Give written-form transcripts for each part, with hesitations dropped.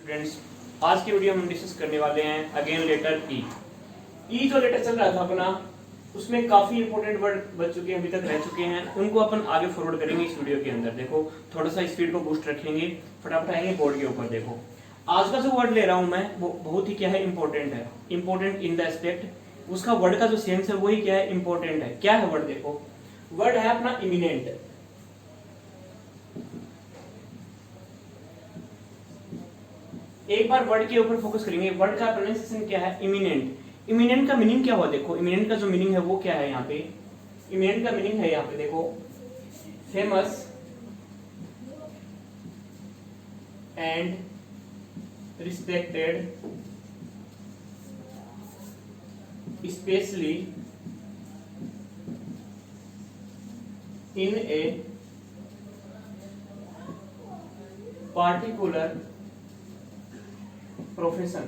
Students, आज की video में हम डिस्कस करने वाले हैं अगेन लेटर ई। ई जो लेटर चल रहा था अपना, उसमें काफी इंपॉर्टेंट वर्ड बच चुके हैं, अभी तक रह चुके हैं, उनको अपन आगे फॉरवर्ड करेंगे इस वीडियो के अंदर। देखो थोड़ा सा स्पीड को बूस्ट रखेंगे, फटाफट आएंगे बोर्ड के ऊपर। देखो आज का जो वर्ड ले रहा हूं मैं वो बहुत ही क्या है, इंपॉर्टेंट है। इंपॉर्टेंट इन द एस्पेक्ट, उसका वर्ड का जो सेंस है वही क्या है, इंपॉर्टेंट है। क्या है वर्ड? देखो वर्ड है अपना इमिनेंट। एक बार वर्ड के ऊपर फोकस करेंगे। वर्ड का प्रोनाउंसिएशन क्या है? इमिनेंट। इमिनेंट का मीनिंग क्या हुआ? देखो इमिनेंट का जो मीनिंग है वो क्या है यहाँ पे? इमिनेंट का मीनिंग है यहाँ पे देखो, famous and respected specially in a particular profession.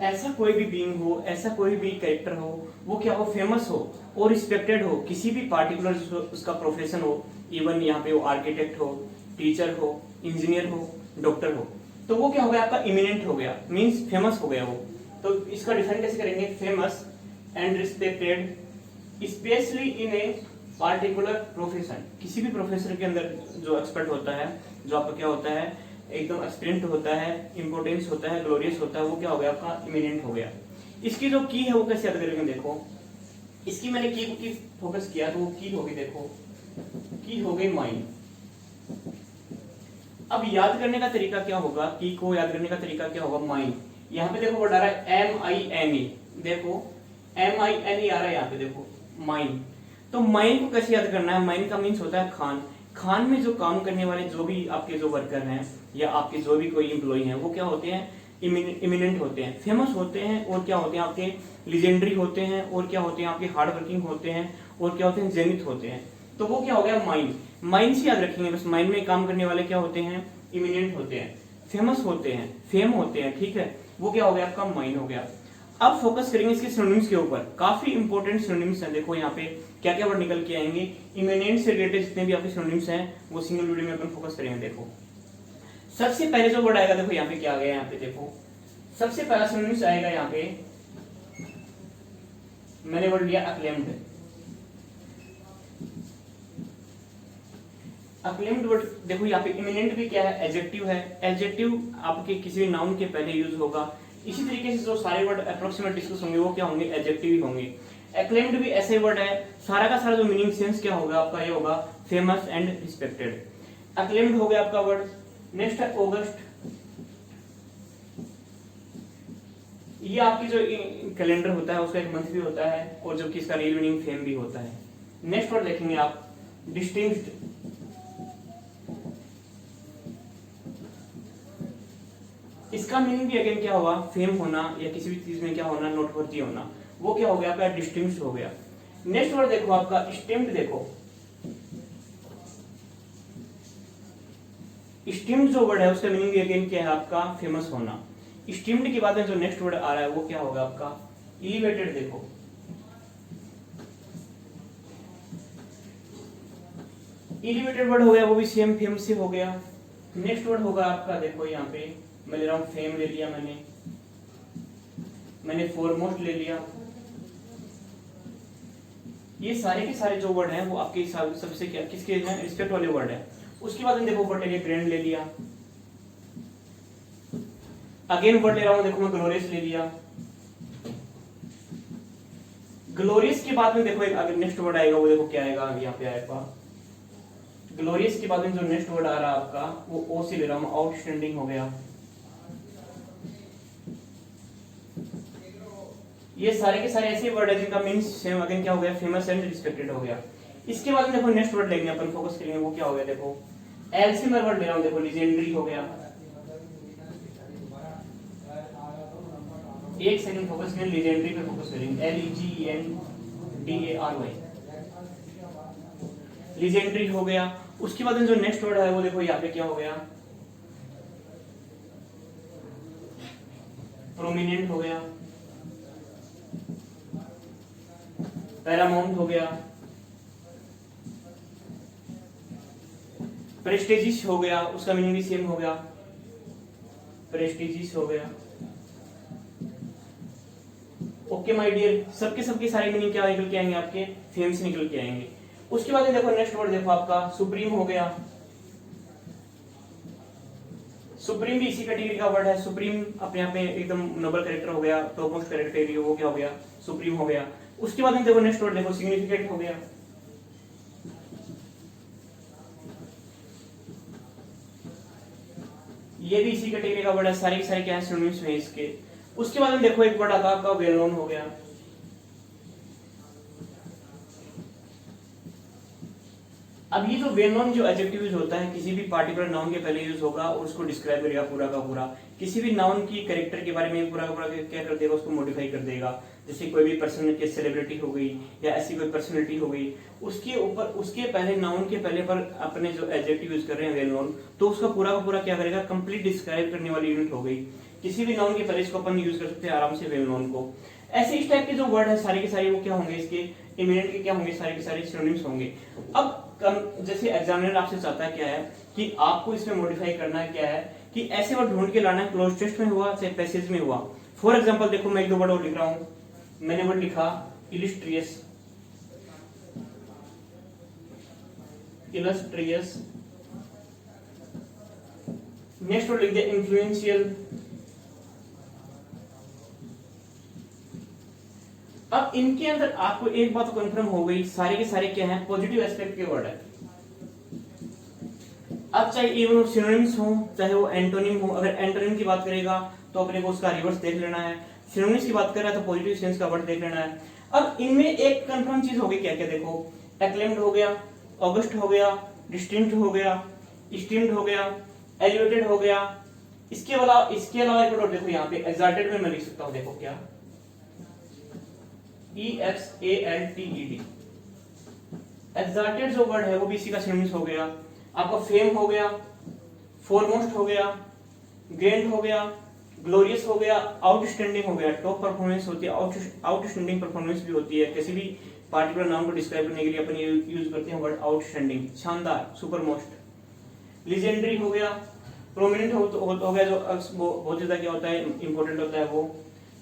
ऐसा कोई भी बीइंग हो, ऐसा कोई भी कैरेक्टर हो, वो क्या हो, फेमस हो और रिस्पेक्टेड हो किसी भी पार्टिकुलर उसका प्रोफेशन हो। इवन यहाँ पे वो आर्किटेक्ट हो, टीचर हो, इंजीनियर हो, डॉक्टर हो, तो वो क्या हो गया आपका? इमिनेंट हो गया, मींस फेमस हो गया वो। तो इसका डिफाइन कैसे करेंगे? Famous and respected specially in a particular profession. किसी भी प्रोफेशन के अंदर जो एक्सपर्ट होता है, जो आपका क्या होता है, एकदम एक्सपीरियंस होता है, इंपोर्टेंस होता है, ग्लोरियस होता है, वो क्या हो गया आपका? इमिनेंट हो गया। इसकी जो की है वो कैसे याद करेंगे? देखो इसकी मैंने की फोकस किया तो वो की होगी, देखो की हो गई माइंड। अब याद करने का तरीका क्या होगा? की को याद करने का तरीका क्या होगा? माइंड। यहाँ पे देखो वर्ड आ रहा है MINE, देखो MINE आ रहा है यहाँ पे, देखो माइंड। तो माइंड को कैसे याद करना है? माइंड का मीन्स होता है खान। खान में जो काम करने वाले जो भी आपके जो वर्कर हैं या आपके जो भी कोई एम्प्लॉय हैं, वो क्या होते हैं? इमिनेंट होते हैं, फेमस होते हैं, और क्या होते हैं आपके? लीजेंडरी होते हैं, और क्या होते हैं आपके? हार्ड वर्किंग होते हैं, और क्या होते हैं? जेनिथ होते हैं। तो वो क्या हो गया? माइंड। माइंड से याद रखेंगे बस। माइंड में काम करने वाले क्या होते हैं? इमिनेंट होते हैं, फेमस होते हैं, फेम होते हैं, ठीक है। वो क्या हो गया आपका? माइंड हो गया। अब फोकस करेंगे इसके सिनोनिम्स के ऊपर। काफी इंपॉर्टेंट सिनोनिम्स हैं। देखो यहाँ पे क्या क्या वर्ड निकल के आएंगे। इमिनेंट से रिलेटेड जितने भी आपके सिनोनिम्स हैं वो सिंगल वीडियो में अपन फोकस करेंगे। देखो सबसे पहले जो वर्ड आएगा, देखो यहाँ पे क्या आ गया, यहाँ पे देखो सबसे पहला सिनोनिम्स आएगा यहाँ पे, मैंने वर्ड लिया अक्लेम्ड। अक्लेम्ड वर्ड देखो यहाँ पे इमिनेंट भी क्या है? एडजेक्टिव है। एडजेक्टिव आपके किसी भी नाउन के पहले यूज होगा। इसी तरीके से जो सारे वर्ड अप्रोक्सीमेट डिस्कस होंगे वो क्या होंगे? एडजेक्टिव ही होंगे। एक्लेम्ड भी ऐसे वर्ड है, सारा का सारा जो मीनिंग सेंस क्या होगा आपका? ये होगा फेमस एंड रिस्पेक्टेड। एक्लेम्ड हो गया आपका वर्ड। नेक्स्ट है ऑगस्ट। ये आपकी जो कैलेंडर होता है उसका एक मंथ भी होता है, और जबकि इसका रियल मीनिंग फेम भी होता है। नेक्स्ट वर्ड देखेंगे आप, डिस्टिंग्व्ड। इसका मीनिंग भी अगेन क्या होगा? फेम होना या किसी भी चीज में क्या होना? नोटवर्दी होना। वो क्या हो गया आपका? डिस्टिंग्व्ड हो गया। नेक्स्ट वर्ड देखो आपका स्टीम्ड। देखो स्टीम्ड जो वर्ड है उसका मीनिंग भी अगेन क्या है आपका? फेमस होना। स्टीम्ड के बाद में जो नेक्स्ट वर्ड आ रहा है वो क्या होगा आपका? एलिवेटेड। देखो एलिवेटेड वर्ड हो गया, वो भी सेम फेम से हो गया। नेक्स्ट वर्ड होगा आपका, देखो यहाँ पे मैं ले रहा हूं फेम ले लिया, मैंने फॉरमोस्ट ले लिया। ये सारे के सारे जो वर्ड हैं वो आपके हिसाब से सबसे क्या किसके हैं? रिस्पेक्ट वाले वर्ड है। उसके बाद देखो वर्ड ले ग्रैंड ले लिया, अगेन वर्ड ले रहा हूं, देखो मैं ग्लोरियस ले लिया। ग्लोरियस के बाद में देखो एक अगर नेक्स्ट वर्ड आएगा वो देखो क्या आएगा? यहाँ पे आएगा ग्लोरियस के बाद में जो नेक्स्ट वर्ड आ रहा है आपका वो ओ से ले रहा हूं, आउटस्टैंडिंग हो गया। ये सारे के सारे ऐसे वर्ड है जिनका मींस सेम अगेन क्या हो गया? फेमस एंड रिस्पेक्टेड हो गया। इसके बाद में देखो नेक्स्ट वर्ड लेंगे अपन, फोकस करेंगे, वो क्या हो गया? देखो एल्सीमर वर्ड ले रहा हूं, देखो लीजेंडरी हो गया। एक सेकंड फोकस करें, लीजेंडरी पे फोकस करेंगे, LEGENDARY, लीजेंडरी हो गया। उसके बाद जो नेक्स्ट वर्ड है वो देखो यहाँ पे क्या हो गया? प्रोमिनेंट हो गया, पैरामाउंट हो गया, प्रेस्टिजियस हो गया, उसका मीनिंग भी सेम हो गया, प्रेस्टिजियस हो गया। ओके माय डियर, सबके सबके सारे मीनिंग क्या निकल के आएंगे आपके, फेमस निकल के आएंगे। उसके बाद देखो नेक्स्ट वर्ड देखो आपका सुप्रीम हो गया। सुप्रीम भी इसी कैटेगरी का वर्ड है। सुप्रीम अपने आप में एकदम नोबल कैरेक्टर हो गया, टॉप मोस्ट कैरेक्टर, वो क्या हो गया, सुप्रीम हो गया। उसके बाद देखो नेक्स्ट वर्ड देखो सिग्निफिकेंट हो गया। ये भी इसी कैटेगरी का वर्ड है, सारे के सारे क्या है, सिनोनिम्स हैं इसके। उसके बाद में देखो एक वर्ड आता है आपका वेल नोन हो गया। अब ये जो वेल नोन जो एडजेक्टिव यूज होता है किसी भी पार्टिकुलर नाउन के पहले यूज होगा और उसको डिस्क्राइब करेगा पूरा का पूरा। किसी भी नाउन की कैरेक्टर के बारे में पूरा का पूरा क्या कर देगा, उसको मॉडिफाई कर देगा। जैसे कोई भी पर्सन की सेलिब्रिटी हो गई या ऐसी कोई पर्सनैलिटी हो गई, उसके ऊपर उसके पहले नाउन के पहले पर अपने जो एडजेक्टिव यूज कर रहे हैं वेल नोन, तो उसका पूरा का पूरा क्या करेगा, कंप्लीट डिस्क्राइब करने वाली यूनिट हो गई। किसी भी नाउन के पहले इसको अपन यूज कर सकते हैं आराम से वेल नोन को। ऐसे इस टाइप के जो वर्ड है सारे के सारे वो क्या होंगे, इसके इमिनेंट के क्या होंगे, सारे के सारे सिनोनिम्स होंगे। अब जैसे एग्जामिनर आपसे चाहता है क्या है कि आपको इसमें मॉडिफाई करना है क्या है कि ऐसे वर्ड ढूंढ के लाना है, क्लोज टेक्स्ट में हुआ चाहे पैसेज में हुआ। फॉर एग्जांपल देखो मैं एक दो वर्ड और लिख रहा हूं, मैंने वर्ड लिखा इलस्ट्रियस, इलस्ट्रियस। नेक्स्ट वर्ड लिख दिया इन्फ्लुएंशियल। अब इनके अंदर आपको एक बात कंफर्म हो गई, सारे के सारे क्या हैं, पॉजिटिव एस्पेक्ट के वर्ड है। अब चाहे इवन वो सिनोनिम्स हो चाहे वो एंटोनिम हो, अगर एंटोनिम की बात करेगा तो अपने को उसका रिवर्स देख लेना है, सिनोनिम्स की बात कर रहा है तो पॉजिटिव सेंस का वर्ड देख लेना है। अब इनमें एक कंफर्म चीज होगी क्या क्या, देखो एक्लेम्ड हो गया, ऑगस्ट हो गया, डिस्टिंक्ट हो गया, स्टीम्ड हो गया, एलिवेटेड हो गया। इसके अलावा एक वर्ड देखो यहाँ पे एक्साल्टेड में मैं लिख सकता हूँ, देखो क्या EXALTED। एक्साल्टेड जो वर्ड है वो भी इसी का सिनोनिम्स हो गया। आपका फेम हो गया, फोरमोस्ट हो गया, ग्रेंड हो गया, ग्लोरियस हो गया, आउटस्टैंडिंग हो गया। टॉप परफॉर्मेंस होती है, आउटस्टैंडिंग परफॉर्मेंस भी होती है। किसी भी पार्टिकुलर नाउन को डिस्क्राइब करने के लिए अपन यूज करते हैं वर्ड आउटस्टैंडिंग, शानदार, सुपरमोस्ट। लीजेंडरी हो गया, प्रोमिनेंट हो गया, जो बहुत ज्यादा क्या होता है, इंपॉर्टेंट होता है वो।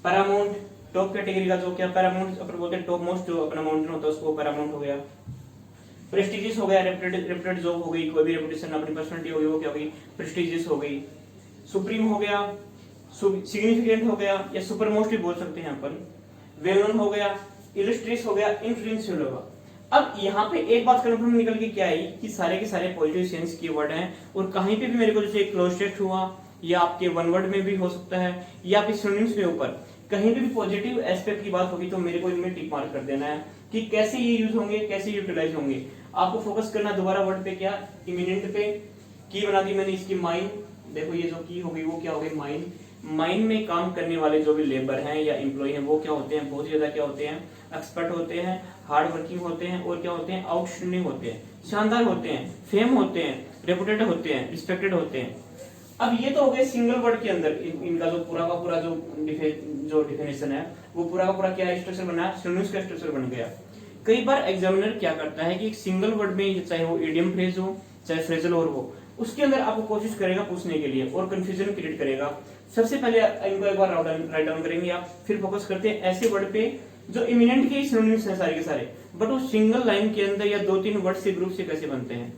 पैरामाउंट, टॉप कैटेगरी का जो क्या पैरामाउंट अपन बोलते हैं, टॉप मोस्ट जो अपना माउंटेन होता है उसको पैरामाउंट हो गया। प्रेस्टिजियस हो गया, रेप्यूटेड जॉब हो गई, कोई भी रेपुटेशन अपनी पर्सनालिटी हो गई वो क्या हो गई, प्रेस्टिजियस हो गई। सुप्रीम हो गया, सिग्निफिकेंट हो गया या सुपर मोस्ट भी बोल सकते हैं अपन। वेल नोन हो गया, इलस्ट्रियस हो गया, इन्फ्लुएंशियल होगा। अब यहाँ पे एक बात कंफर्म निकल के क्या आई कि सारे के सारे पॉजिटिव सेंस की वर्ड हैं और कहीं पे भी मेरे को जैसे क्लोज टेक्स्ट हुआ या आपके वन वर्ड में भी हो सकता है या आपके सिनोनिम्स में ऊपर कहीं पे भी पॉजिटिव एस्पेक्ट की बात होगी तो मेरे को इनमें टिक मार्क कर देना है कि कैसे ये यूज होंगे, कैसे यूटिलाइज होंगे। आपको फोकस करना दोबारा वर्ड पे, क्या इमिनेंट पे। की बना दी मैंने इसकी माइन, देखो ये जो की हो गई वो क्या हो गई, माइन। माइन में काम करने वाले जो भी लेबर हैं या एम्प्लॉय हैं वो क्या होते हैं, बहुत ज्यादा क्या होते हैं, एक्सपर्ट होते हैं, हार्ड वर्किंग होते हैं और क्या होते हैं, आउटस्टैंडिंग होते हैं, शानदार होते हैं, फेम होते हैं, रेपुटेड होते हैं, रिस्पेक्टेड होते हैं। अब ये तो हो गए सिंगल वर्ड के अंदर इनका जो पूरा का पूरा जो डिफिनेशन है वो पूरा का पूरा क्या स्ट्रक्चर बना, सिनोनिम्स का स्ट्रक्चर बन गया। कई बार एग्जामिनर क्या करता है कि एक सिंगल वर्ड में चाहे वो इडियम फ्रेज हो चाहे फ्रेजल और हो उसके अंदर आपको कोशिश करेगा पूछने के लिए और कंफ्यूजन क्रिएट करेगा। सबसे पहले इनको एक बार राइट डाउन करेंगे आप, फिर फोकस करते हैं ऐसे वर्ड पे जो इमिनेंट के सिनोनिम्स हैं सारे के सारे, बट वो सिंगल लाइन के अंदर या दो तीन वर्ड से ग्रुप से कैसे बनते हैं।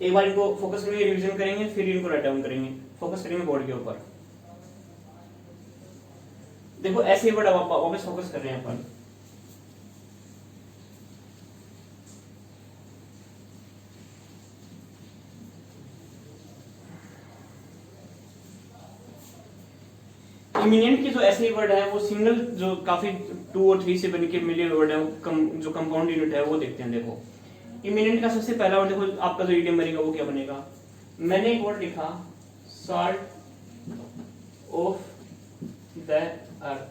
एक बार इनको फोकस करेंगे, रिवीजन करेंगे, फिर इनको राइट डाउन करेंगे, फोकस करेंगे बोर्ड के ऊपर। देखो ऐसे वर्ड वापस फोकस कर रहे हैं अपन। इमिनेंट के जो ऐसे वर्ड है वो सिंगल जो काफी 2 और 3 से बनके मिले वर्ड है, जो कंपाउंड यूनिट है वो देखते हैं। देखो इमिनेंट का सबसे पहला वर्ड देखो आपका जो इडियम बनेगा वो क्या बनेगा। मैंने एक वर्ड लिखा साल्ट ऑफ द अर्थ।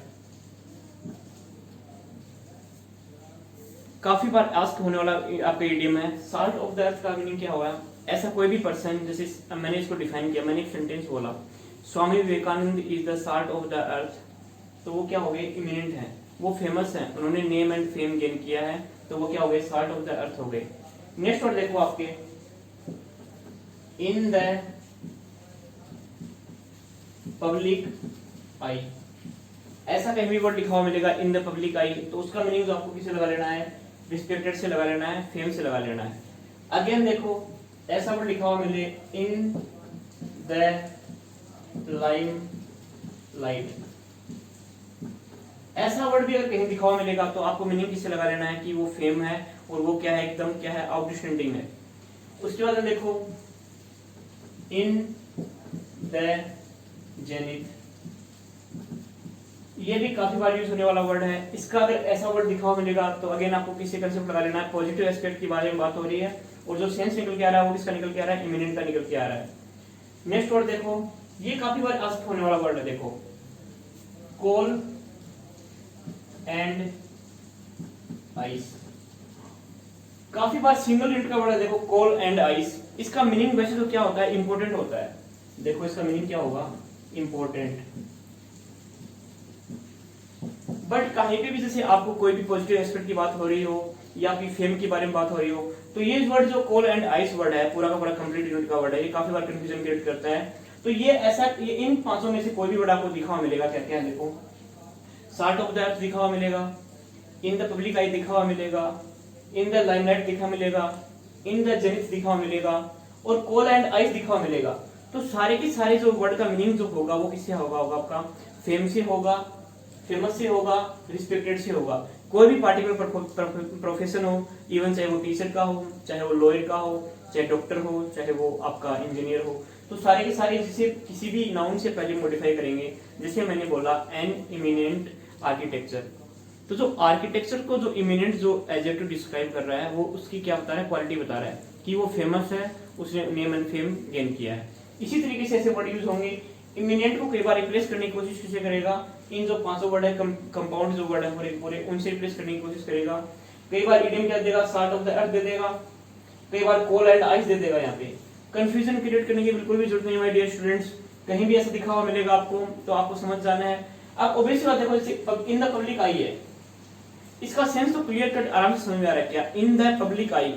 काफी बार आस्क होने वाला आपका इडियम है। साल्ट ऑफ द अर्थ का मीनिंग क्या हुआ, ऐसा कोई भी पर्सन, जैसे मैंने इसको डिफाइन किया, मैंने एक सेंटेंस बोला Swami Vivekananda is the salt of the earth, तो वो क्या हो गए, इमिनेंट है, वो फेमस है, उन्होंने नेम एंड फेम गेन किया है, तो वो क्या हो गए, साल्ट ऑफ द अर्थ हो गए। नेक्स्ट वर्ड देखो आपके इन द पब्लिक आई, ऐसा कहीं भी वर्ड लिखा हुआ मिलेगा इन द पब्लिक आई, तो उसका मीनिंग जो आपको किसे लगा लेना है, रिस्पेक्टेड से लगा लेना है, फेम से लगा लेना है। अगेन देखो ऐसा वर्ड लिखा हुआ मिले इन द लाइम लाइट, ऐसा वर्ड भी अगर कहीं लिखा हुआ मिलेगा तो आपको मीनिंग किससे लगा लेना है कि वो फेम है और वो क्या है, एकदम क्या है, आउटस्टैंडिंग है। उसके बाद देखो इन द जेनिथ, ये भी काफी बार यूज होने वाला वर्ड है। इसका अगर ऐसा वर्ड लिखा हुआ मिलेगा तो अगेन आपको किससे कंसेप्ट लगा लेना है, पॉजिटिव एस्पेक्ट के बारे में बात हो रही है और जो सेंस निकल के आ रहा है वो किसका निकल के आ रहा है, इमिनेंट का निकल के आ रहा है। नेक्स्ट वर्ड देखो, ये काफी बार आस्क होने वाला वर्ड है, देखो कोल एंड आइस, काफी बार सिंगल यूनिट का वर्ड है। देखो कोल एंड आइस, इसका मीनिंग वैसे तो क्या होता है, इंपॉर्टेंट होता है। देखो इसका मीनिंग क्या होगा, इंपॉर्टेंट। बट कहीं पे भी जैसे आपको कोई भी पॉजिटिव एस्पेक्ट की बात हो रही हो या फिर फेम के बारे में बात हो रही हो, तो ये वर्ड जो कोल एंड आइस वर्ड है, पूरा का पूरा कंप्लीट यूनिट का वर्ड है, ये काफी बार कंफ्यूजन क्रिएट करता है। तो ये ऐसा, ये इन पांचों में से कोई भी वर्ड आपको लिखा हुआ मिलेगा, क्या क्या है देखो, सार्ट ऑफ द अर्थ लिखा हुआ मिलेगा, इन द पब्लिक आई लिखा हुआ मिलेगा, इन द लाइमलाइट लिखा मिलेगा, इन द जेनिथ लिखा हुआ मिलेगा और कोल एंड आइस लिखा हुआ मिलेगा। तो सारे के सारे जो वर्ड का मीनिंग जो होगा वो किससे होगा, आपका फेम से होगा, फेमस से होगा, रिस्पेक्टेड से होगा। कोई भी पार्टिकुलर प्रोफेशन हो, इवन चाहे वो टीचर का हो, चाहे वो लॉयर का हो, चाहे डॉक्टर हो, चाहे वो आपका इंजीनियर हो, तो सारे के सारे जिसे किसी भी नाउन से पहले मॉडिफाई करेंगे। जैसे मैंने बोला एन इमिनेंट आर्किटेक्चर, तो जो आर्किटेक्चर को जो इमिनेंट जो एडजेक्टिव डिस्क्राइब कर रहा है वो उसकी क्या बता रहा है, क्वालिटी बता रहा है कि वो फेमस है, उसने नेम एंड फेम गेन किया है। इसी तरीके से ऐसे वर्ड यूज होंगे। इमिनेंट को कई बार रिप्लेस करने की कोशिश किसे करेगा, इन जो पांचों वर्ड है, कंपाउंड जो वर्ड है पूरे पूरे उनसे रिप्लेस करने की कोशिश करेगा। कई बार इडियम क्या देगा, सार्ट ऑफ द अर्थ दे देगा, कई बार कोल एंड आइस दे देगा। यहाँ पे कंफ्यूजन क्रिएट करने की बिल्कुल भी जरूरत नहीं है माय डियर स्टूडेंट्स। कहीं भी ऐसा दिखा हुआ मिलेगा आपको तो आपको समझ जाना है। आप ऑब्वियसली बात देखो, जैसे इन द पब्लिक आई है, इसका सेंस तो क्लियर कट आराम से समझ में आ रहा है क्या, इन द पब्लिक आई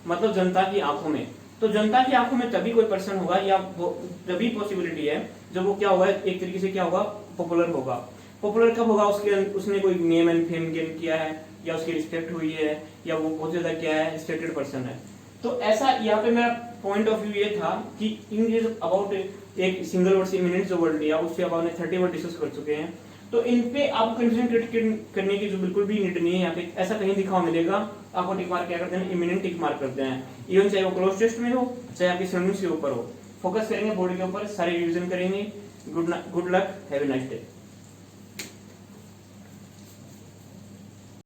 मतलब जनता की आंखों में। तो जनता की आंखों में तभी कोई पर्सन होगा या तभी पॉसिबिलिटी है जब वो क्या होगा, एक तरीके से क्या होगा, पॉपुलर होगा। पॉपुलर कब होगा, उसने कोई नेम एंड फेम गेन किया है या उसकी रिस्पेक्ट हुई है या वो बहुत ज्यादा क्या है, रिस्पेक्टेड पर्सन है। तो ऐसा यहाँ पे मेरा पॉइंट ऑफ व्यू ये था कि इंग्लिश अबाउट एक सिंगल वर्ड से इमिनेंट जो वर्ड लिया उससे अब हमने 30 वर्ड डिस्कस कर चुके हैं। तो इन पे आप कंफ्यूजन क्रिएट करने की जो बिल्कुल भी नीड नहीं है। यहाँ पे ऐसा कहीं लिखा हुआ मिलेगा, आपको टिक मार्क क्या करते हैं, इमिनेंट टिक मार्क करते हैं। इवन चाहे वो क्लोज टेस्ट में हो, चाहे आपकी सिनोनिम्स के ऊपर हो, फोकस करेंगे बोर्ड के ऊपर, सारे रिवीजन करेंगे। Good luck, have a nice day.